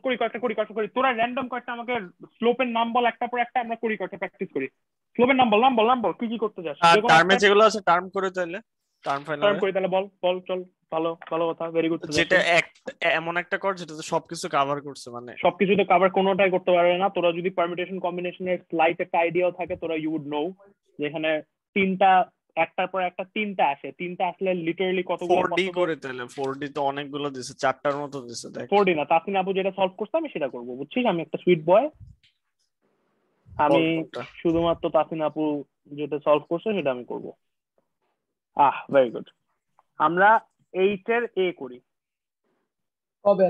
করি তোরা র্যান্ডম কয়েকটা আমাকে স্লোপের নাম বল, একটা পর একটা আমরা করি কয়েকটা প্র্যাকটিস করি। স্লোপের নাম বল কি কি করতে চাস, যে কোনো টার্মে একটা যেগুলো আছে টার্ম করে তাহলে, টার্ম টার্ম ফাইনালে করি তাহলে। বল বল চল। ভালো ভালো কথা, ভেরি গুড যেটা সাজেশন। এমন একটা কর যেটা সবকিছু কভার করছে, মানে সবকিছুতে কভার কোনোটাই করতে পারবে না। তোরা যদি পারমিটেশন কম্বিনেশনের স্লাইট একটা আইডিয়াও থাকে, তোরা ইউ উড নো যেখানে তিনটা একটার পর একটা তিনটা আসে, তিনটা আসলে লিটারালি কতগুলো 4D পসিবল। করে তাহলে 4D তো অনেকগুলো দিছে, চারটার মতো দিছে দেখ। 4D না, তাসিন আপু যেটা সলভ করছে আমি সেটা করবো, বুঝছিস? আমি একটা সুইট বয়, আমি বল কোনটা। শুধুমাত্র তাসিন আপু যেটা সলভ করছে সেটা আমি করব। Very good. আমরা 8 এর এ করি। কবে?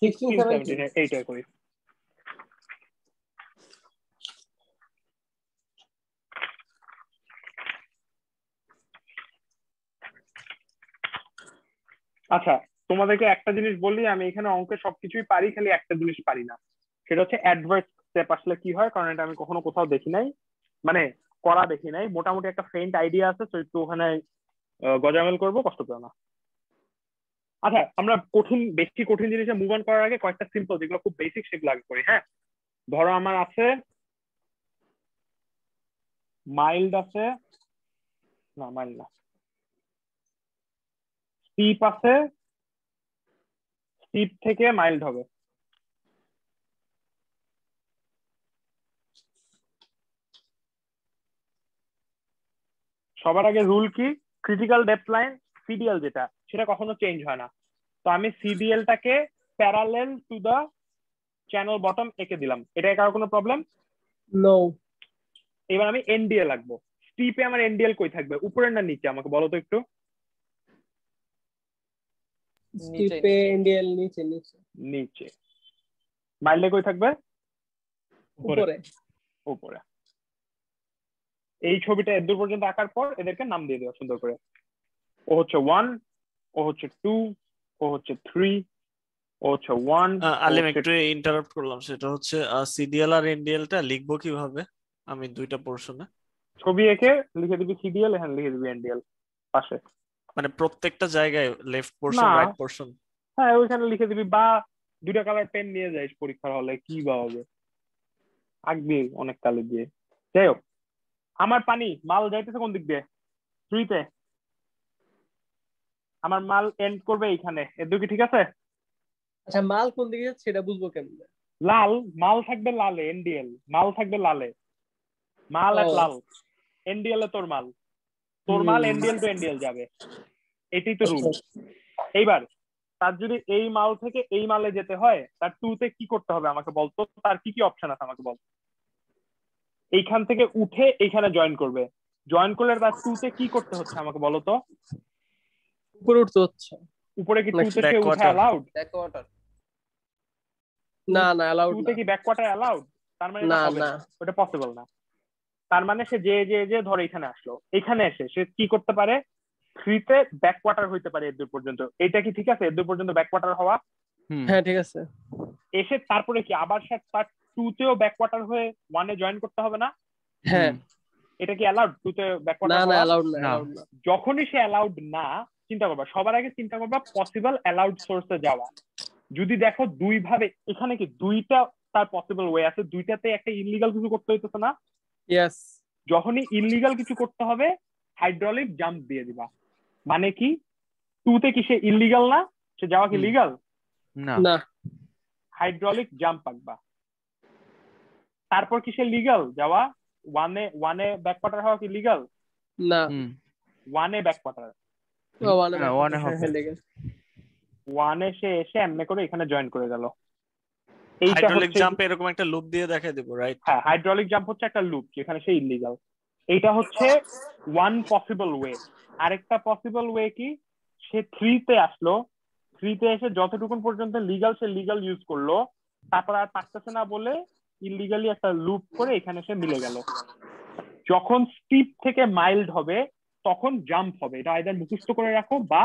16 16 17 17 8 এর করি। আচ্ছা, তোমাদেরকে একটা জিনিস বলি, আমি এখানে অঙ্কে সবকিছুই পারি, খালি একটা জিনিস পারি না, সেটা হচ্ছে অ্যাডভার্স স্টেপ আসলে কি হয়, কারণ এটা আমি কখনো কোথাও দেখি নাই, মানে করা দেখি নাই। মোটামুটি একটা ফেইন্ট আইডিয়া আছে, তো একটু ওখানে গজামেল করবো, কষ্ট পেও না। আচ্ছা, আমরা বেশি কঠিন জিনিসে মুভ অন করার আগে কয়েকটা সিম্পল যেগুলো খুব বেসিক সেগুলো আগে করি, হ্যাঁ? ধরো আমার আছে মাইল্ড আছে, না মাইল্ড না, স্টিপ আছে, স্টিপ থেকে মাইল্ড হবে। সবার আগে রুল কি, ক্রিটিক্যাল ডেপথ লাইন সিডিএল যেটা, সেটা কখনো চেঞ্জ হয় না। তো আমি সিডিএলটাকে parallel to the channel bottom এঁকে দিলাম, এটা কারো কোনো প্রবলেম? নো। এবার আমি এনডিএল রাখবো। স্টিপে আমার এনডিএল কই থাকবে, উপরের না নিচে আমাকে বলো তো একটু। স্টিপে এনডিএল নিচে নিচে নিচে। মাইল্ডে কই থাকবে? উপরে উপরে। এই ছবিটা এদূর পর্যন্ত আঁকার পর এদেরকে নাম দিয়ে দেওয়া সুন্দর করে। ও হচ্ছে 1, ও হচ্ছে 2, ও হচ্ছে 3, ও হচ্ছে 1, আলিম একটু ইন্টারাপ্ট করলাম, সেটা হচ্ছে সিডিএল আর এনডিএল টা লিখবো কিভাবে আমি দুইটা পোর্শনে? ছবি এঁকে লিখে দিবি সিডিএল, এখানে লিখে দিবি এনডিএল পাশে। মানে প্রত্যেকটা জায়গায় লেফট পোর্শন না, রাইট পোর্শন? হ্যাঁ ওইখানে লিখে দিবি, বা দুইটা কালার পেন নিয়ে যাইস পরীক্ষার হলে, কি বা হবে, আঁকবি অনেক কালি দিয়ে। যাই হোক, আমার পানি মাল যাইতেছে কোন দিক দিয়ে? 3-তে। আমার মাল এন্ড করবে এইখানে, এর দিকে ঠিক আছে? আচ্ছা, মাল কোন দিকে যাচ্ছে সেটা বুঝবো কেমনে? লাল মাল থাকবে লালে, এনডিএল মাল থাকবে লালে, মাল ও এক লাল, এনডিএল এ তোর মাল, তোর মাল এনডিএল টু এনডিএল যাবে, এটাই তো রুল। এইবার তার যদি এই মাল থেকে এই মালে যেতে হয়, তার 2-তে কি করতে হবে আমাকে বলতো, তার কি কি অপশন আছে আমাকে বল। এইখান থেকে উঠে এইখানে জয়েন করবে, জয়েন করলে তার 2-তে কি করতে হচ্ছে আমাকে বলো তো। উপরে উঠতে হচ্ছে। উপরে কি 2-তে সে উঠে ব্যাকওয়াটার। অ্যালাউড? না না, অ্যালাউড 2-তে না। কি ব্যাকওয়াটার অ্যালাউড? তার মানে এটা না হবে না। না, ওটা পসিবল না। তার মানে সে যে ধরে এখানে আসলো, এখানে এসে সে কি করতে পারে, 3-তে ব্যাকওয়াটার হইতে পারে এর দূর পর্যন্ত। এটা কি ঠিক আছে, এর দূর পর্যন্ত ব্যাকওয়াটার হওয়া? হ্যাঁ ঠিক আছে। এসে তারপরে কি আবার সে তার 2-তেও ব্যাকওয়াটার হয়ে 1-এ জয়েন করতে হবে না? হ্যাঁ। এটা কি অ্যালাউড 2-তে না ব্যাকওয়াটার না, হওয়া? অ্যালাউড না, অ্যালাউড না। যখনই সে অ্যালাউড না, চিন্তা করবা, সবার আগে চিন্তা করবা পসিবল অ্যালাউড সোর্সে যাওয়া। যদি দেখো দুই ভাবে, এখানে কি দুইটা তার পসিবল ওয়ে আছে, দুইটাতে একটা ইললিগাল কিছু করতে হইতেছে না? ইয়েস। যখনই ইললিগাল কিছু করতে হবে, হাইড্রোলিক জাম্প দিয়ে দিবা। মানে কি, 2-তে কি সে ইললিগাল না, সে যাওয়া কি লিগাল? না। হাইড্রোলিক জাম্প আঁকবা। তারপর কি সে লিগাল যাওয়া? 1-এ ব্যাকওয়াটার হওয়া কি লিগাল? না। 1-এ ব্যাকওয়াটার, হ্যাঁ লেগে 1-এ সে এসে এমনি করে এখানে জয়েন করে গেল। এইটা হাইড্রোলিক হচ্ছে, জাম্প এরকম একটা লুপ দিয়ে দেখাই দেব, রাইট? হ্যাঁ হাইড্রোলিক জাম্প হচ্ছে একটা লুপ যেখানে সে ইললিগাল। এইটা হচ্ছে ওয়ান পসিবল ওয়ে। আরেকটা পসিবল ওয়ে কি, সে 3-তে আসলো, 3-তে এসে যতটুকুন পর্যন্ত লিগাল সে লিগাল ইউজ করলো, তারপর আর পারতেছে না বলে ইললিগালি একটা লুপ করে এখানে সে মিলে গেল। যখন স্টিপ থেকে মাইল্ড হবে তখন জাম্প হবে, এটা আইদার মুখস্থ করে রাখো, বা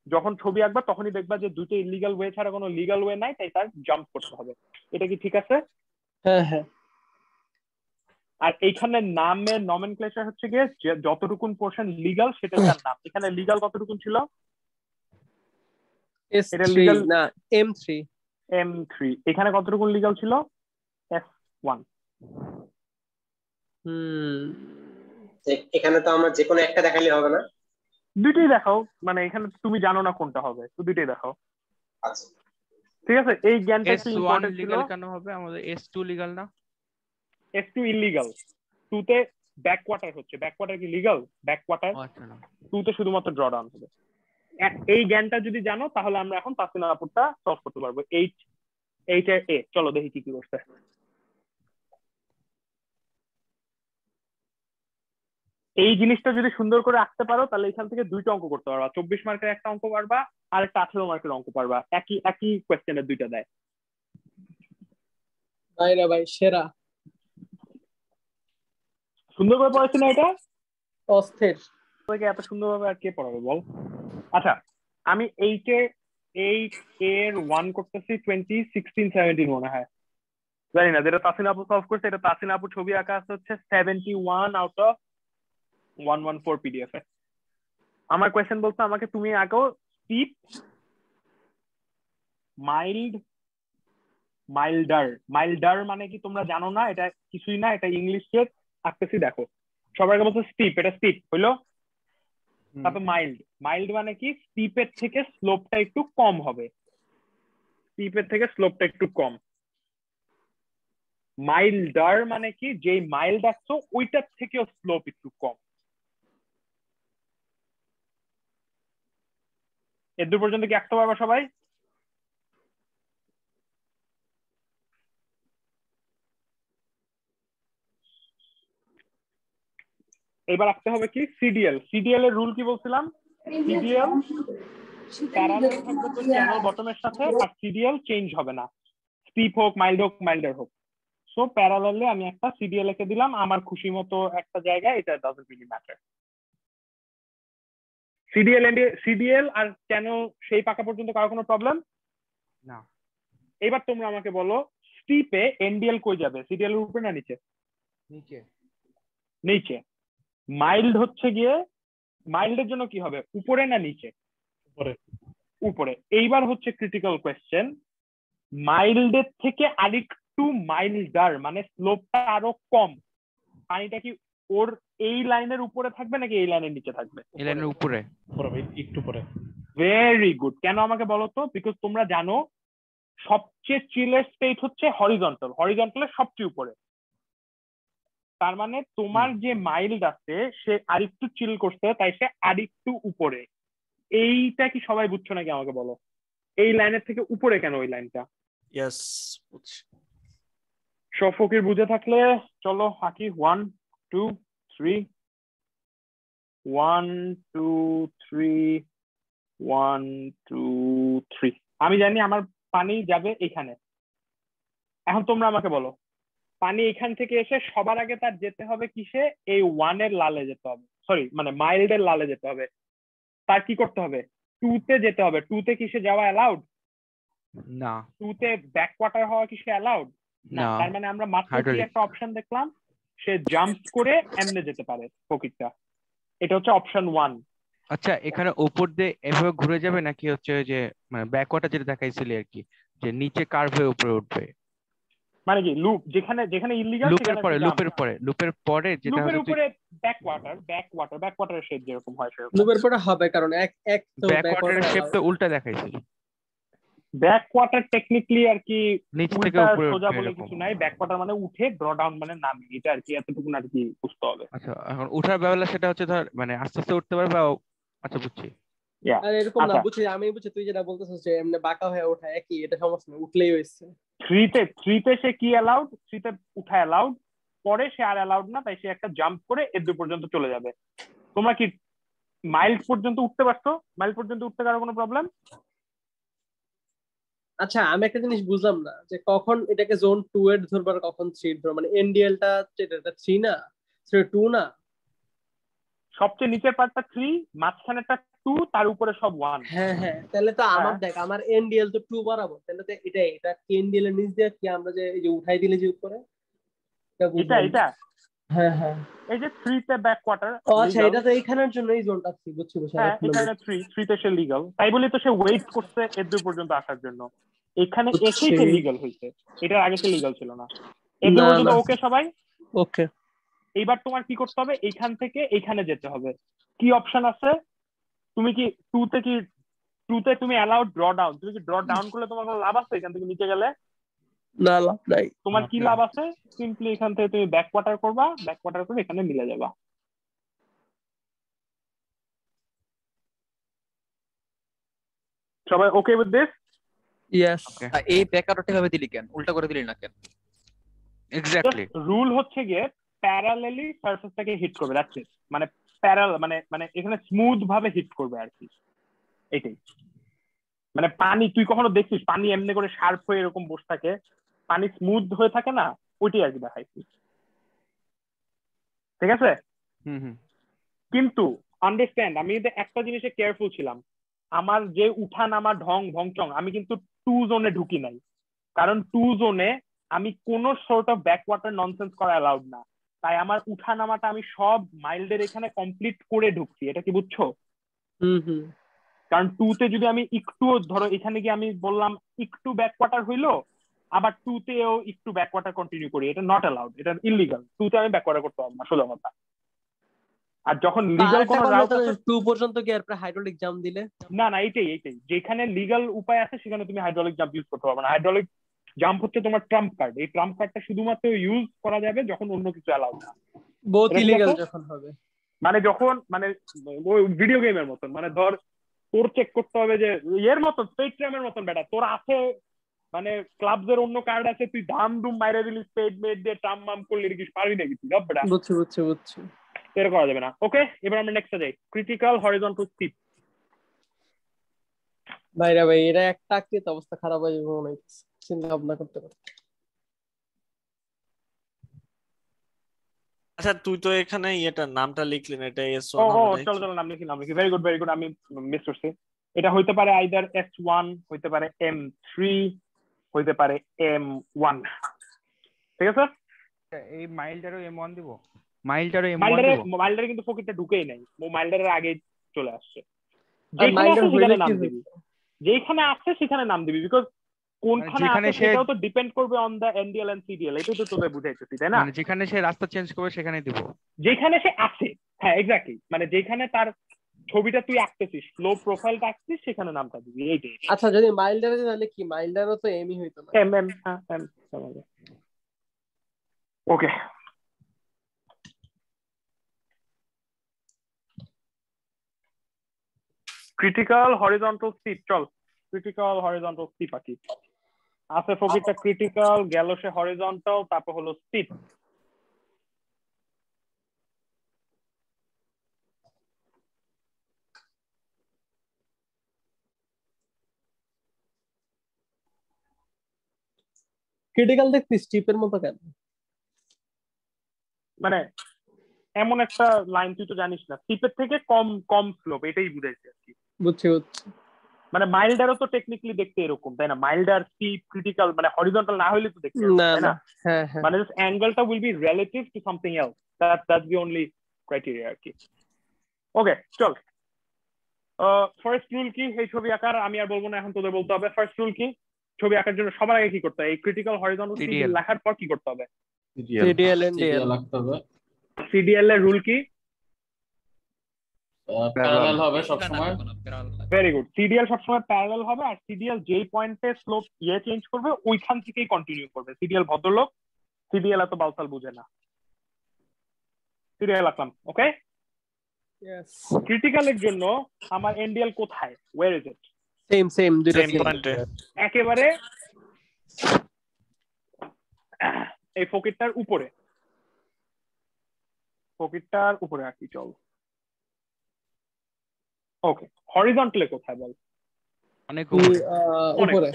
যখন ছবি আঁকবা তখনই দেখবা যে দুটো ইলিগাল ওয়ে ছাড়া কোনো লিগাল ওয়ে নাই, তাই তার জাম্প করতে হবে। এটা কি ঠিক আছে? হ্যাঁ হ্যাঁ। আর এইখানে নামের নমেনক্লেচার হচ্ছে গিয়ে যতটুকুন পোর্শন লিগাল সেটা তার নাম। এখানে লিগাল কতটুকুন ছিল? এটা S3 লিগ্যাল না M3 M3 এখানে কতটুকু লিগ্যাল ছিল F1 এখানে তো আমার যে কোনো একটা দেখালে হবে না, দুইটাই দেখাও, মানে এখানে তুমি জানো না কোনটা হবে, তো দুইটাই দেখাও। আচ্ছা ঠিক আছে, এই জ্ঞানটা একটু S1 ইম্পর্টেন্ট ছিল। লিগ্যাল কেন হবে, আমাদের S2 লিগ্যাল না? S2 ইলিগাল, 2 তে ব্যাকওয়াটার হচ্ছে। ব্যাকওয়াটার কি লিগ্যাল? ব্যাকওয়াটার আচ্ছা না, 2 তে শুধুমাত্র ড্রডাউন হবে। এই জ্ঞানটা যদি জানো তাহলে আমরা এখন তাসিনা আপুরটা সলভ করতে পারবো। 8 এর A, চলো দেখি কি কি করতে। এই জিনিসটা যদি সুন্দর করে আঁকতে পারো তাহলে এখান থেকে দুইটা অঙ্ক করতে পারবা, 24 মার্কের একটা অঙ্ক পারবা আর একটা 18 মার্কের অঙ্ক পারবা, একই একই কোয়েশ্চেনের দুইটা দেয়। ভাইরা ভাই সেরা, সুন্দর করে পড়াচ্ছি না এটা? অস্থির। তোকে এত সুন্দরভাবে আর কে পড়াবে বল? আচ্ছা, আমি 8 এর 1 করতেছি 2016-17 মনে হয়, জানি না। যেটা তাসিনা আপু সলভ করছে, এটা তাসিনা আপু ছবি আঁকা আছে হচ্ছে 71 আউট অফ 114 পিডিএফ এ। আমার কোয়েশ্চেন বলছে আমাকে তুমি আঁকো স্টিপ, মাইল্ড, মাইল্ডার। মাইল্ডার মানে কি তোমরা জানো না, এটা কিছুই না, এটা ইংলিশে আঁকতেছি দেখো। সবার আগে বলছে স্টিপ, এটা স্টিপ হইলো। তারপর মাইল্ড, মাইল্ড মানে কি স্টিপের থেকে স্লোপটা একটু কম হবে, স্টিপের থেকে স্লোপটা একটু কম। মাইল্ডার মানে কি যে মাইল্ড আসছো ওইটার থেকেও স্লোপ একটু কম। এর দূর পর্যন্ত কি আঁকতে পারবা সবাই? এবার আঁকতে হবে কি সিডিএল। সিডিএল এর রুল কি বলছিলাম? সিডিএল প্যারালাল থাকবে তো চ্যানেল বটমের সাথে, আর সিডিএল চেঞ্জ হবে না, স্টিপ হোক, মাইল্ড হোক, মাইল্ডার হোক। সো প্যারালালে আমি একটা সিডিএল এঁকে দিলাম আমার খুশি মতো একটা জায়গায়, এটা ডাজন্ট রিয়েলি ম্যাটার। সিডিএল আর চ্যানেল সেই পাকা পর্যন্ত কারো কোনো প্রবলেম না। এবার তোমরা আমাকে বলো স্টিপে এনডিএল কই যাবে, সিডিএল এর উপরে না নিচে? নিচে। নিচে। মাইল্ড হচ্ছে গিয়ে, মাইল্ডের জন্য কি হবে, উপরে না নিচে? উপরে। উপরে। এইবার হচ্ছে ক্রিটিক্যাল কোয়েশ্চেন, মাইল্ডের থেকে আরেকটু মাইল্ডার মানে স্লোপটা আরো কম, পানিটা কি ওর এই লাইনের উপরে থাকবে নাকি এই লাইনের নিচে থাকবে? এই লাইনের উপরে। একটু পরে। Very good. কেন আমাকে বলো তো? বিকজ তোমরা জানো সবচেয়ে চিলের স্টেট হচ্ছে হরিজন্টাল, হরিজন্টালের সবচেয়ে উপরে। তার মানে তোমার যে মাইল্ড আছে সে আরেকটু চিল করছে, তাই সে আরেকটু উপরে। এইটা কি সবাই বুঝছো নাকি আমাকে বলো? এই লাইনের থেকে উপরে কেন ওই লাইনটা? ইয়েস, বুঝছি। ফকির বুঝে থাকলে চলো আঁকি। 1 2 3 1 2 3 1 2 3। আমি জানি আমার পানি যাবে এখানে। এখন তোমরা আমাকে বলো পানি এখান থেকে এসে সবার আগে তার যেতে হবে কিসে? এই 1 এর লালে যেতে হবে, সরি মানে মাইল্ড এর লালে যেতে হবে। তার কি করতে হবে? 2 তে যেতে হবে। 2 তে কিসে যাওয়া অ্যালাউড? না। 2 তে ব্যাকওয়াটার হওয়া কিসে অ্যালাউড? না। তার মানে আমরা মাত্র কি একটা অপশন দেখলাম, সে জাম্প করে এমনে যেতে পারে ফকিরটা। এটা হচ্ছে অপশন 1। আচ্ছা, এখানে উপর দিয়ে এভাবে ঘুরে যাবে নাকি হচ্ছে যে মানে ব্যাকওয়াটার যেটা দেখাইছিলি আর কি, যে নিচে কার্ভ হয়ে উপরে উঠবে? মানে কি লুপ, যেখানে যেখানে ইলিগাল লুপের পরে যেটা লুপের হচ্ছে উপরে ব্যাকওয়াটারের শেপ যেরকম হয় সেরকম। লুপের পরে হবে কারণ এক তো ব্যাকওয়াটারের শেপ তো উল্টা দেখাইছিল। ব্যাকওয়াটার টেকনিক্যালি আর কি নিচ থেকে উল্টা উপরে সোজা উঠবে বলে এরকম। কিছু নাই, ব্যাকওয়াটার মানে উঠে ড্র ডাউন মানে নামে, এটা আর কি এতটুকু আর কি বুঝতে হবে। আচ্ছা, এখন উঠার বেলা সেটা হচ্ছে ধর মানে আস্তে আস্তে উঠতে পারবে। আচ্ছা, বুঝছি। আর এরকম না, বুঝছি আমি, বুঝছি তুই যেটা বলতেছিস যে এমনি বাঁকা হয়ে ওঠা একই, এটা সমস্যা না, উঠলেই হইছে। 3 তে সে কি অ্যালাউড? 3 তে উঠা অ্যালাউড, পরে সে আর অ্যালাউড না, তাই সে একটা জাম্প করে এর দূর পর্যন্ত চলে যাবে। তোমরা কি মাইল্ড পর্যন্ত উঠতে পারছো? মাইল্ড পর্যন্ত উঠতে কারো কোনো প্রবলেম? আচ্ছা, আমি একটা জিনিস বুঝলাম না যে কখন এটাকে জোন 2 এর ধরবো আর কখন 3 ধরবো, মানে এনডিএলটা এটা 3 না, 2 না? সবচেয়ে নিচের পার্টটা 3, মাঝখানেরটা 2, তার উপরে সব 1। হ্যাঁ হ্যাঁ, তাহলে তো আমার দেখ আমার এনডিএল তো 2 বরাবর, তাহলে তো এটা কি এনডিএল এর নিচ দিয়ে কি আমরা যে এই যে উঠাই দিলে যে উপরে, এটা হ্যাঁ হ্যাঁ। এই যে 3 তে ব্যাক কোয়ার্টার ও আচ্ছা, লিগ্যাল, এটা তো এইখানের জন্য এই জোনটা ছিল, বুঝছি বুঝছি, হ্যাঁ এক নম্বর। এখানে 3 তে সে লিগ্যাল, তাই বলি তো সে ওয়েট করছে এর দূর পর্যন্ত আসার জন্য, এখানে এসেই বুঝছি। সে লিগ্যাল হয়েছে, এটার আগে সে লিগ্যাল ছিল না। এর দূর না পর্যন্ত না, ওকে সবাই? ওকে। এইবার তোমার কি করতে হবে, এইখান থেকে এইখানে যেতে হবে। কি অপশন আছে? তুমি কি টু তে তুমি অ্যালাউড ড্র ডাউন, তুমি কি ড্র ডাউন করলে তোমার কোনো লাভ আছে এখান থেকে নিচে গেলে? না লাভ নাই। তোমার কি লাভ আছে? সিম্পলি এখান থেকে তুমি ব্যাক কোয়ার্টার করবা, ব্যাক কোয়ার্টার করে এখানে মিলে যাবা। সবাই ওকে উইথ দিস? ইয়েস। এই ব্যাকআউটটা কিভাবে দিলি, কেন উল্টা করে দিলি না কেন? এক্স্যাক্টলি। রুল হচ্ছে গিয়ে প্যারালালি সারফেসটাকে হিট করবে, দ্যাটস ইট। মানে প্যারাল মানে মানে এখানে স্মুথ ভাবে হিট করবে আর কি, এটাই। মানে পানি, তুই কখনো দেখছিস পানি এমনি করে শার্প হয়ে এরকম বসে থাকে, পানি স্মুথ হয়ে থাকে না, ওইটাই আর কি দেখাইছি, ঠিক আছে? হুম। কিন্তু আন্ডারস্ট্যান্ড, আমি কিন্তু একটা জিনিসে কেয়ারফুল ছিলাম, আমার যে উঠা নামা ঢং ভংচং, আমি কিন্তু 2 জোনে ঢুকি নাই, কারণ 2 জোনে আমি কোনো সর্ট অফ ব্যাকওয়াটার ননসেন্স করা অ্যালাউড না, তাই আমার উঠা নামাটা আমি সব মাইল্ডের এখানে কমপ্লিট করে ঢুকছি, এটা কি বুঝছো? হুম। কারণ 2 তে যদি আমি একটু, ধরো এখানে গিয়ে আমি বললাম একটু ব্যাকওয়াটার হইলো, আবার 2 তেও একটু ব্যাকওয়াটার কন্টিনিউ করি, এটা নট অ্যালাউড, এটা ইলিগাল। 2 তে আমি ব্যাকওয়াটার করতে পারবো না, সোজা কথা। আর যখন লিগাল কোনো রাউট আছে, 2 পর্যন্ত কি আর হাইড্রোলিক জাম্প দিলে? না না, এইটাই যেখানে লিগাল উপায় আছে সেখানে তুমি হাইড্রোলিক জাম্প ইউজ করতে পারবে না। হাইড্রোলিক জাম্প হচ্ছে তোমার ট্রাম্প কার্ড, এই ট্রাম্প কার্ডটা শুধুমাত্র ইউজ করা যাবে যখন অন্য কিছু অ্যালাউড না। বহুত এটা ঠিক ইলিগাল আছে? যখন হবে, মানে যখন মানে ওই ভিডিও গেমের মতন, মানে ধর তোর চেক করতে হবে যে এর মতন স্পেড ট্রামের মতন, বেটা তোর আছে মানে ক্লাবসের অন্য কার্ড আছে, তুই ধাম ধুম মাইরে দিলি স্পেড মেড দিয়ে ট্রাম মাম করলে কিছু পারবি না কিছু, বেটা বুঝছি। এটা করা যাবে না। ওকে, এবার আমরা নেক্সটে যাই, ক্রিটিক্যাল হরিজন্টাল স্টিপ। ভাইরা ভাই, এটা একটা আঁকতে অবস্থা খারাপ হয়ে যাবে মনে হচ্ছে, চিন্তা ভাবনা করতে করতে। আচ্ছা তুই তো এখানে ইয়েটার নামটা লিখলি না, এটা ও S1 ও হবে চলো নাকি? চলো, নাম লিখি, ভেরি গুড, আমি মিস করছি। এটা হইতে পারে আইদার S1, হইতে পারে M3, হইতে পারে M1, ঠিক আছে? এই মাইলটারও M1 দিব, মাইলটারও M1 দিব। মাইল্ডারে কিন্তু ফকিরটা ঢুকেই নাই, ও মাইল্ডারের আগে চলে আসছে। আর যেখানে মাইল্ডার আছে হইলে সেখানে কি নাম দিবি, যেখানে আছে সেখানে নাম দিবি, বিকজ কোনখানে যেখানে আছে সে সেটাও তো ডিপেন্ড করবে on the NDL and CDL, এটাই তো তোদের বুঝাইতেছি, তাই না? মানে যেখানে সে রাস্তা চেঞ্জ করবে সেখানে দিব। যেখানে সে আছে, হ্যাঁ এক্স্যাক্টলি, মানে যেখানে তার ছবিটা তুই আঁকতেছিস, লো প্রোফাইলটা আঁকছিস, সেখানে নামটা দিবি, এইটাই। আচ্ছা, যদি মাইল্ডারে তাহলে কি, মাইল্ডারও তো এমই হইতো না। এম হ্যাঁ এম। ওকে, ক্রিটিক্যাল হরিজন্টাল স্টিপ, চল ক্রিটিক্যাল হরিজন্টাল স্টিপ আঁকি। আছে ফকিরটা ক্রিটিক্যাল, গেল সে হরিজন্টাল, তারপর হলো স্টিপ। ক্রিটিক্যাল দেখতে স্টিপের মতো কেন? মানে এমন একটা লাইন, তুই তো জানিস না, স্টিপের থেকে কম কম স্লোপ, এটাই বুঝাইছে আর কি। বুঝছি। মানে মাইল্ডারও তো টেকনিক্যালি দেখতে এরকম, তাই না? মাইল্ডার, স্টিপ, ক্রিটিক্যাল, মানে হরিজন্টাল না হইলে তো দেখতে এরকম, না তাই না, না? হ্যাঁ মানে অ্যাঙ্গেলটা will be relative to something else, that's the only criteria আর কি। ওকে চল, ফার্স্ট রুল কি এই ছবি আঁকার? আমি আর বলবো না, এখন তোদের বলতে হবে। ফার্স্ট রুল কি ছবি আঁকার জন্য? সবার আগে কি করতে হবে? এই ক্রিটিক্যাল হরিজন্টাল স্টিপ লেখার পর কি করতে হবে? সিডিএল এনডিএল লাগতে হবে। সিডিএল এর রুল কি? প্যারালাল হবে সব সময়। ভেরি গুড, সিডিএল সবসময় প্যারালাল হবে, আর সিডিএল যেই পয়েন্টে স্লোপ চেঞ্জ করবে ওইখান থেকেই কন্টিনিউ করবে। সিডিএল ভদ্রলোক, সিডিএল এত বালতাল বুঝে না। সিডিএল আঁকলাম, ওকে। ক্রিটিক্যাল এর জন্য আমার এনডিএল কোথায়? Where is it? সেম দুইটা সেম পয়েন্টে একেবারে এই ফকিরটার উপরে, ফকিরটার উপরে আঁকি, চল। ওকে, হরিজন্টালে কোথায় বল? অনেক উপরে। অনেক উপরে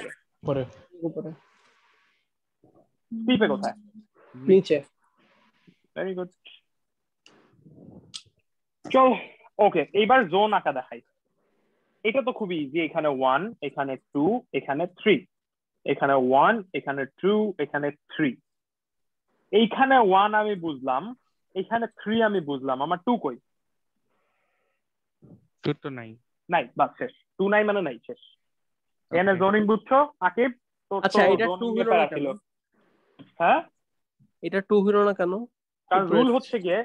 উপরে। উপরে। স্টিপে কোথায়? নিচে। ভেরি গুড, চল। ওকে, এইবার জোন আঁকা দেখাই। এটা তো খুবই ইজি, এখানে 1, এখানে 2, এখানে 3, এখানে 1, এখানে 2, এখানে 3। এইখানে 1 আমি বুঝলাম, এখানে 3 আমি বুঝলাম, আমার 2 কই? টু তো নাই। নাই, বাস শেষ। 2 নাই মানে নাই, শেষ। এখানে Okay. জোনিং বুঝছো আকিব? তো আচ্ছা, এটা জোনিং 2 নিয়ে হলো না প্যারা কেন? ছিল। হ্যাঁ, এটা 2 হলো না কেন? কারণ রুল হচ্ছে গিয়ে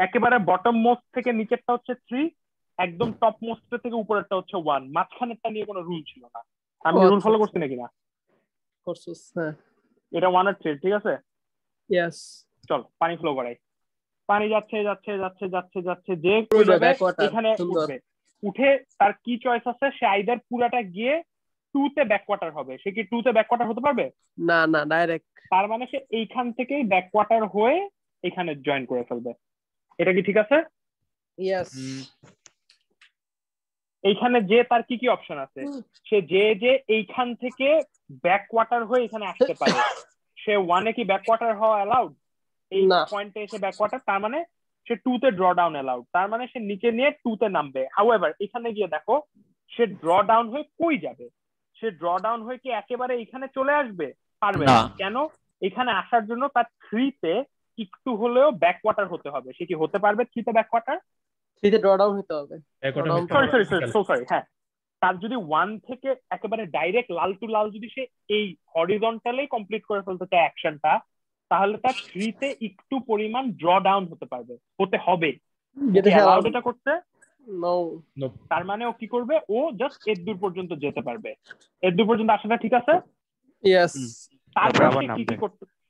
একেবারে বটম মোস্ট থেকে নিচেরটা হচ্ছে 3, একদম টপ মোস্ট থেকে উপরেরটা হচ্ছে 1, মাঝখানেরটা নিয়ে কোনো রুল ছিল না। আমি রুল ফলো করছি নাকি না? করছস, হ্যাঁ। এটা 1 আর 3, ঠিক আছে? ইয়েস। চল পানি ফ্লো করাই। পানি যাচ্ছে যাচ্ছে যাচ্ছে যাচ্ছে যাচ্ছে, যে পুরো কই যাবে backwater, এখানে সুন্দর। উঠবে। উঠে তার কি চয়েস আছে, সে আইদার পুরাটা গিয়ে 2 তে ব্যাকওয়াটার হবে। সে কি 2 তে ব্যাকওয়াটার হতে পারবে? না না, ডাইরেক্ট। তার মানে সে এইখান থেকেই ব্যাকওয়াটার হয়ে এখানে জয়েন করে ফেলবে। এটা কি ঠিক আছে? ইয়েস। এইখানে যে তার কি কি অপশন আছে, সে যে এইখান থেকে ব্যাকওয়াটার হয়ে এখানে আসতে পারে। সে 1 এ কি ব্যাকওয়াটার হওয়া অ্যালাউড? এই না। পয়েন্টে এসে ব্যাকওয়াটার, তার মানে সে 2 তে ড্র ডাউন অ্যালাউড। তার মানে সে নিচে নিয়ে 2 তে নামবে। হাউএভার এখানে গিয়ে দেখো সে ড্র ডাউন হয়ে কই যাবে? সে ড্র ডাউন হয়ে কি একেবারে এখানে চলে আসবে? পারবে না। কেন? এখানে আসার জন্য তার 3 তে একটু হলেও ব্যাকওয়াটার হতে হবে। সে কি হতে পারবে 3 তে ব্যাকওয়াটার? 3 তে ড্র ডাউন হতে হবে। সরি, হ্যাঁ। তার যদি 1 থেকে একেবারে ডাইরেক্ট লাল টু লাল যদি সে এই হরিজন্টালে কমপ্লিট করে ফেলতে চায় অ্যাকশনটা, তাহলে তার 3 তে একটু পরিমাণ ড্র ডাউন হতে হবে। যেটা অ্যালাউড এটা করতে? নো। তার মানে ও কি করবে, ও জাস্ট এর দূর পর্যন্ত যেতে পারবে। এর দূর পর্যন্ত আসাটা ঠিক আছে? ইয়েস।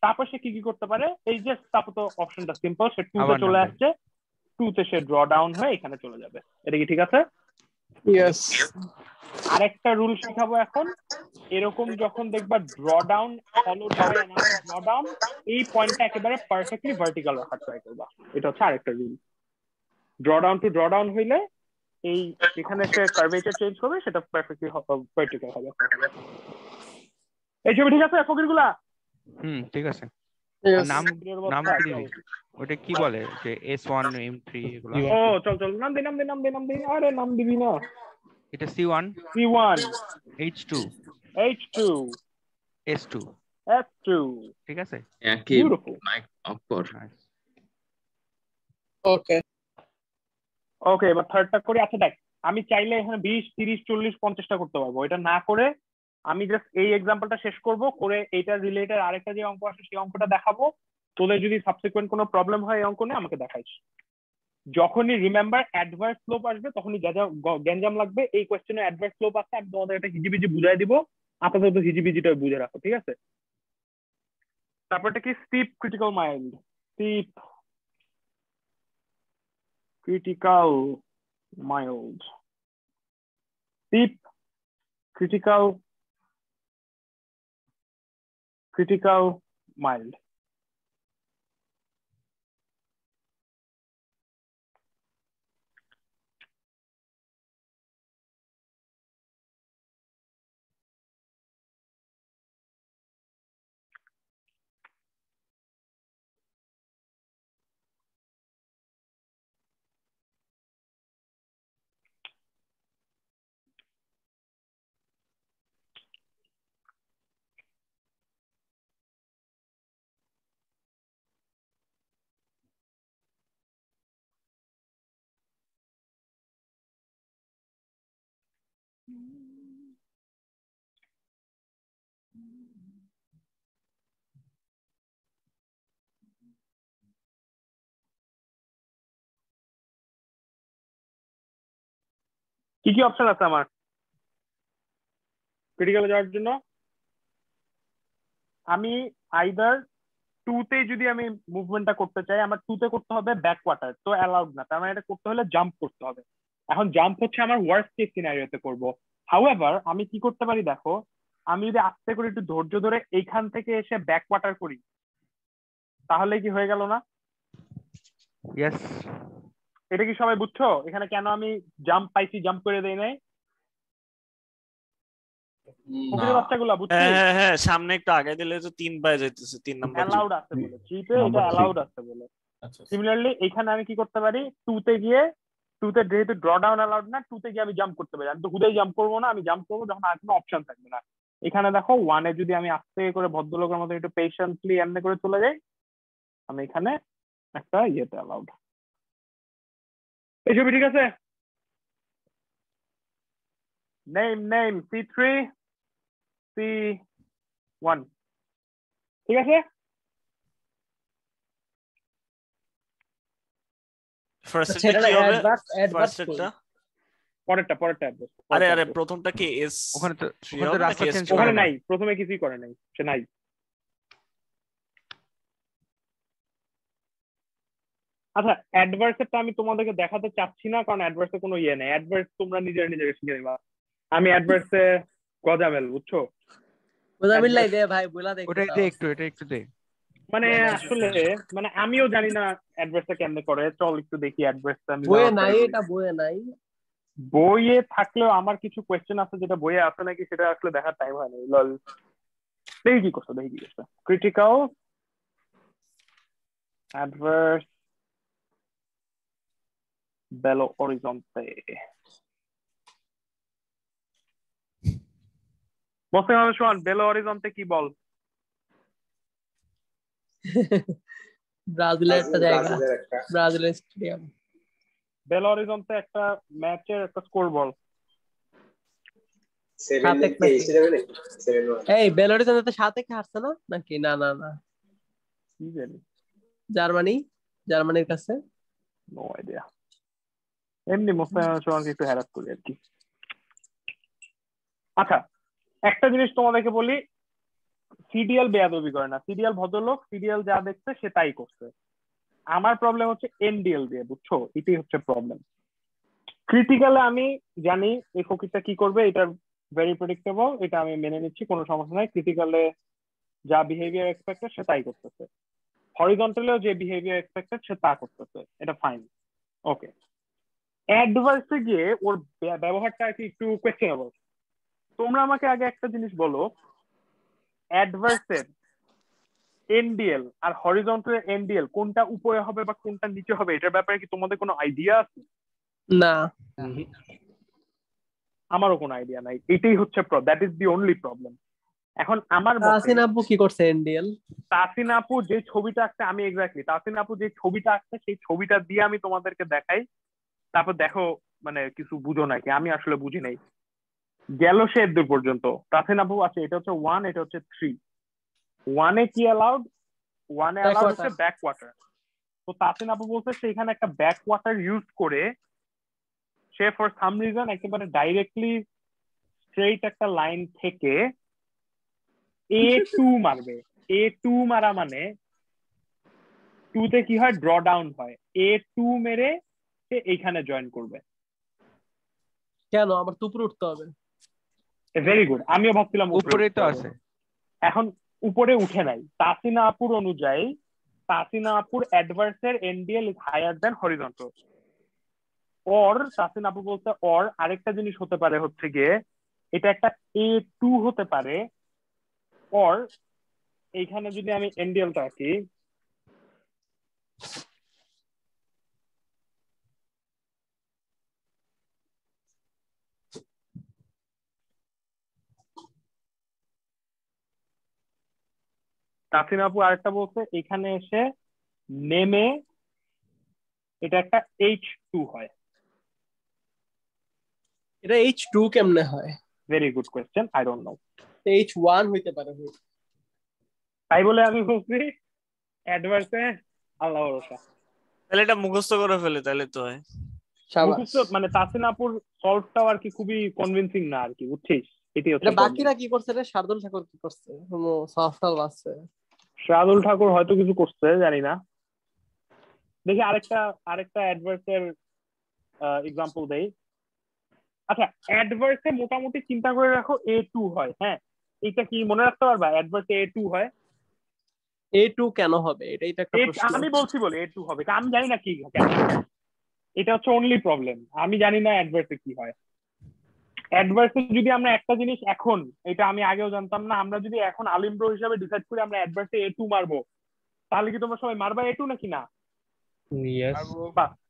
তারপর সে কি কি করতে পারে? এই যে তারপর তো অপশনটা সিম্পল, সে 2 তে চলে আসছে, 2 তে সে ড্র ডাউন হয়ে এখানে চলে যাবে। এটা কি ঠিক আছে? ইয়েস। আরেকটা রুল শিখাবো এখন। এরকম যখন দেখবা draw down followed by another draw down, এই পয়েন্টটা একেবারে পারফেক্টলি ভার্টিক্যাল রাখার ট্রাই করবা। এটা হচ্ছে আরেকটা rule. Draw down to draw down হইলে এই এখানে সে কার্ভেচার চেঞ্জ করবে, সেটা পারফেক্টলি ভার্টিক্যাল হবে। এই ছবি ঠিক আছে ফকিরগুলা? ঠিক আছে। Yes. নাম কি দিবি? ওটা কি বলে যে S1 M3 এগুলো? ও চল নাম দে। আরে নাম দিবি না। এটা C1 H2 S2 S2 ঠিক আছে। বিউটিফুল। ওকে এবার থার্ডটা করি। আচ্ছা দেখ, আমি চাইলে এখানে 20 30 40 50টা করতে পারবো। এটা না করে আমি জাস্ট এই এক্সাম্পলটা শেষ করব, করে এইটার রিলেটেড আরেকটা যে অঙ্ক আছে সেই অঙ্কটা দেখাবো। তোদের যদি সাবসিকুয়েন্ট কোনো প্রবলেম হয় এই অঙ্ক নিয়ে আমাকে দেখাইস। যখনই রিমেম্বার অ্যাডভার্স স্লোপ আসবে তখনই যা যা গ্যাঞ্জাম লাগবে এই কোশ্চেনে অ্যাডভার্স স্লোপ আছে, আমি তোমাদের একটা হিজিবিজি বুঝাই দিব। আপাতত হিজিবিজিটা বুঝে রাখো, ঠিক আছে? তারপরটা কি? Steep critical mild. Steep critical mild. Steep critical mild. কি কি অপশন আছে আমার ক্রিটিক্যালে যাওয়ার জন্য? আমি আইদার 2 তে যদি আমি মুভমেন্টটা করতে চাই, আমার 2 তে করতে হবে ব্যাকওয়াটার, তো অ্যালাউড না। তার মানে এটা করতে হলে জাম্প করতে হবে। এখন জাম্প হচ্ছে আমার ওয়ার্স্ট কেস সিনারিওতে করব। হাউএভার আমি কি করতে পারি দেখো, আমি যদি আস্তে করে একটু ধৈর্য ধরে এইখান থেকে এসে ব্যাকওয়াটার করি, তাহলে কি হয়ে গেল না? ইয়েস। এটা কি সবাই বুঝছো? এখানে কেন আমি জাম্প পাইছি, জাম্প করে দেই নাই? বাচ্চাগুলা বুঝছি। হ্যাঁ, সামনে একটু আগে দিলে তো 3 পায়ে যাইতেছে, 3 নাম্বার অ্যালাউড আছে বলে, 3 তে এটা অ্যালাউড আছে বলে। সিমিলারলি এখানে আমি কি করতে পারি, 2 তে গিয়ে 2 তে যেহেতু ড্র ডাউন অ্যালাউড না, 2 তে গিয়ে আমি জাম্প করতে পারি। আমি তো হুদাই জাম্প করবো না, আমি জাম্প করবো যখন আর কোনো অপশন থাকবে না। এখানে দেখো 1 এ যদি আমি আস্তে করে ভদ্রলোকের মতো একটু পেশেন্টলি এমনি করে চলে যাই, আমি এখানে একটা ইয়েতে অ্যালাউড। এই ছবি ঠিক আছে? নেম C3 C1 ঠিক আছে? ফার্স্ট আচ্ছা, এটা এটা কি হবে? অ্যাডভার্স ফার্স্ট এটা পরেরটা আরে প্রথমটা কি এস ওখানে তো 3 ওখানে তো হবে রাস্তা নাকি চেঞ্জ S4 করে ওখানে না। নাই, প্রথমে কিছুই করে নাই, সে নাই। আচ্ছা, অ্যাডভার্সেরটা আমি তোমাদেরকে দেখাতে চাচ্ছি না, কারণ অ্যাডভার্সে কোনো ইয়ে নেই। অ্যাডভার্স তোমরা নিজেকে শিখে নিবা। আমি অ্যাডভার্সে গজামেল, বুঝছো? বোঝামিল লাই দে ভাই, বলা দেখতে ওটা দাও। দে একটু, এটা একটু দে। মানে আসলে মানে আমিও জানি না অ্যাডভার্সটা কেমনে করে। চল একটু দেখি অ্যাডভার্সটা আমি বইয়ে download নাই, করে এটা বইয়ে নাই। বইয়ে থাকলেও আমার কিছু কোয়েশ্চেন আছে যেটা বইয়ে আছে নাকি সেটা আসলে দেখার টাইম হয় না। লল, দেখি কি করছো। Critical adverse below horizontal. বলতে হবে শোন, বেলো অরিজন্তে কি বল? ব্রাজিলের একটা জায়গা, ব্রাজিলের একটা ব্রাজিলের স্টেডিয়াম। বেলো অরিজন্তে একটা ম্যাচের একটা স্কোর বল। 7-1 এই বেলোরিস তো 7-1 হারছে না নাকি? না না না, কি জানি, জার্মানির কাছে। No idea. এমনি মোস্তাফিজুর রহমানকে একটু হ্যারাস করি আর কি। আচ্ছা, একটা জিনিস তোমাদেরকে বলি, সিডিএল বেয়াদবি করে না। সিডিএল ভদ্রলোক, সিডিএল যা দেখছে সে তাই করছে। আমার প্রবলেম হচ্ছে এনডিএল দিয়ে, বুঝছো? এটাই হচ্ছে প্রবলেম। ক্রিটিক্যালে আমি জানি এই ফকিরটা কি করবে, এটা ভেরি প্রেডিক্টেবল, এটা আমি মেনে নিচ্ছি, কোনো সমস্যা নাই। ক্রিটিক্যালে যা বিহেভিয়ার এক্সপেক্টেড সে তাই করতেছে, হরিজন্টালেও যে বিহেভিয়ার এক্সপেক্টেড সে তা করতেছে, এটা ফাইন, ওকে। অ্যাডভার্সে গিয়ে ওর ব্যবহারটা আর কি একটু কোয়েশ্চেনেবল। তোমরা আমাকে আগে একটা জিনিস বলো, অ্যাডভার্সের এনডিএল আর হরিজন্টাল এনডিএল কোনটা উপরে হবে বা কোনটা নিচে হবে, এটার ব্যাপারে কি তোমাদের কোনো আইডিয়া আছে? না, আমারও কোনো আইডিয়া নাই। এটাই হচ্ছে that is the only problem. এখন আমার তাসিন আপু কি করছে এনডিএল? তাসিন আপু যে ছবিটা আঁকছে, আমি এক্স্যাক্টলি তাসিন আপু যে ছবিটা আঁকছে সেই ছবিটা দিয়ে আমি তোমাদেরকে দেখাই, তারপর দেখো মানে কিছু বুঝো নাকি। আমি আসলে বুঝি নাই। গেল সে দূর পর্যন্ত। তাসিন আপু আছে, এটা হচ্ছে 1, এটা হচ্ছে 3। 1-এ কি অ্যালাউড? 1-এ অ্যালাউড হচ্ছে ব্যাক ওয়াটার। তো তাসিন আপু বলছে সেখানে একটা ব্যাক ওয়াটার ইউজ করে সে ফর সাম রিজন একেবারে ডাইরেক্টলি স্ট্রেইট একটা লাইন থেকে A2 মারবে। A2 মারা মানে 2-তে কি হয়, ড্র ডাউন হয়। A2 মেরে সে এইখানে জয়েন করবে। কেন আমার তো উপরে উঠতে হবে? ভেরি গুড, আমিও ভাবছিলাম উপরেই তো আছে। এখন উপরে উঠে নাই। তাসিনা আপুর অনুযায়ী তাসিনা আপুর অ্যাডভার্সের NDL is higher than horizontal. Or Tasina আপু বলতে অর আরেকটা জিনিস হতে পারে, হচ্ছে গিয়ে এটা একটা A2 হতে পারে। অর এইখানে যদি আমি এনডিএলটা আঁকি, তাসিনা আপু আরেকটা বলছে এখানে এসে নেমে এটা একটা H2 হয়। এটা H2 কেমনে হয়? Very good question, I don't know. H1 হইতে পারে। তাই বলে আমি বলছি অ্যাডভার্সে আল্লাহ ভরসা। তাহলে এটা মুখস্থ করে ফেলে তাহলে তো হয়। মুখস্থ মানে তাসিনা আপুর সলভটাও আর কি খুবই কনভিন্সিং না আর কি, বুঝছিস? এটাই হচ্ছে এটা বাকিরা কি করছে রে? শার্দুল ঠাকুর কি করছে? সফটওয়্যার আছে। শাহাদুল ঠাকুর হয়তো কিছু করছে, জানি না। দেখি আরেকটা অ্যাডভার্সের এক্সাম্পল দেই। আচ্ছা, অ্যাডভার্সে মোটামুটি চিন্তা করে রাখো A2 হয়। হ্যাঁ, এটা কি মনে রাখতে পারবা? অ্যাডভার্সে A2 হয়। A2 কেন হবে? এটাই তো একটা প্রশ্ন। আমি বলছি বলে A2 হবে, আমি জানি না কি কেন। এটা হচ্ছে অনলি প্রবলেম, আমি জানি না অ্যাডভার্সে কি হয়। অ্যাডভার্সে যদি আমরা একটা জিনিস এখন, এটা আমি আগেও জানতাম না, আমরা যদি এখন আলিম ব্রো হিসাবে ডিসাইড করি আমরা অ্যাডভার্সে A2 মারবো, তাহলে কি তোমরা সবাই মারবা A2 নাকি না?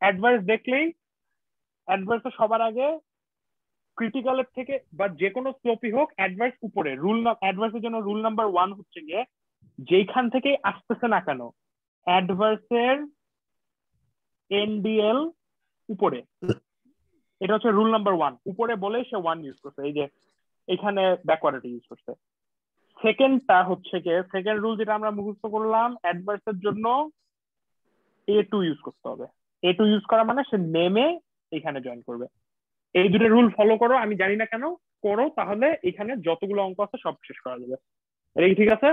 অ্যাডভার্স দেখলেই অ্যাডভার্সে সবার আগে ক্রিটিক্যালের থেকে বা যে কোনো স্লোপই হোক অ্যাডভার্স উপরে। অ্যাডভার্সের জন্য রুল নাম্বার 1 হচ্ছে গিয়ে যেখান থেকে আসতেছে না কেন অ্যাডভার্সের এনডিএল উপরে, এটা হচ্ছে রুল নাম্বার 1। উপরে বলে সে 1 ইউজ করছে, এই যে এখানে ব্যাকওয়ার্ডটা ইউজ করছে। সেকেন্ডটা হচ্ছে কি, সেকেন্ড রুল যেটা আমরা মুখস্থ করলাম, অ্যাডভার্সের জন্য A2 ইউজ করতে হবে। A2 ইউজ করা মানে সে নেমে এখানে জয়েন করবে। এই দুটো রুল ফলো করো, আমি জানি না কেন করো, তাহলে এখানে যতগুলো অঙ্ক আছে সব শেষ করা যাবে। এটা কি ঠিক আছে?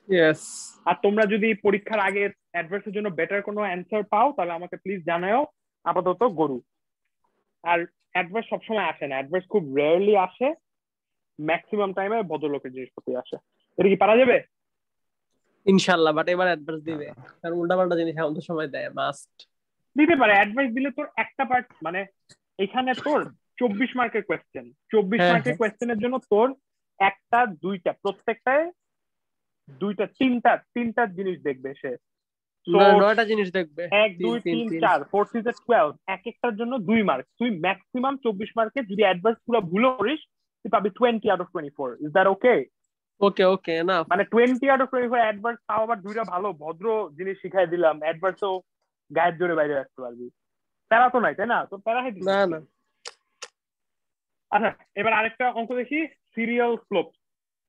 ইয়েস। আর তোমরা যদি পরীক্ষার আগে অ্যাডভার্সের জন্য বেটার কোনো অ্যান্সার পাও তাহলে আমাকে প্লিজ জানাও। আপাতত গরু। আর অ্যাডভার্স সবসময় আসে না, অ্যাডভার্স খুব রেয়ারলি আসে, ম্যাক্সিমাম টাইমে ভদ্রলোকের জিনিসপত্র আসে। এটা কি পারা যাবে? ইনশাআল্লাহ, বাট এবার অ্যাডভান্স দিবে, কারণ উল্টাপাল্টা জিনিস আমাদের সময় দেয়, মাস্ট দিতে পারে। অ্যাডভাইস দিলে তোর একটা পার্ট, মানে এখানে তোর 24 মার্কের কোয়েশ্চেন, 24 হ্যাঁ, মার্কের হ্যাঁ। কোয়েশ্চেনের জন্য তোর একটা দুইটা প্রত্যেকটায় দুইটা তিনটা জিনিস দেখবে সে। So, 9টা জিনিস দেখবে। 1 2 3 4 4 3 12, এক একটার জন্য 2 মার্ক। তুই ম্যাক্সিমাম 24 মার্কে যদি অ্যাডভার্স পুরো ভুল করিস তুই পাবি 20 out of 24। Is that okay? Okay okay না, মানে 20 out of 24 অ্যাডভার্স, তাও আবার দুইটা ভালো ভদ্র জিনিস শিখাই দিলাম, অ্যাডভার্সও গায়ের জোরে বাইরে রাখতে পারবি। প্যারা তো নাই, তাই না? তো প্যারা না না। আচ্ছা, এবার আরেকটা অঙ্ক দেখি, সিরিয়াল স্লোপ।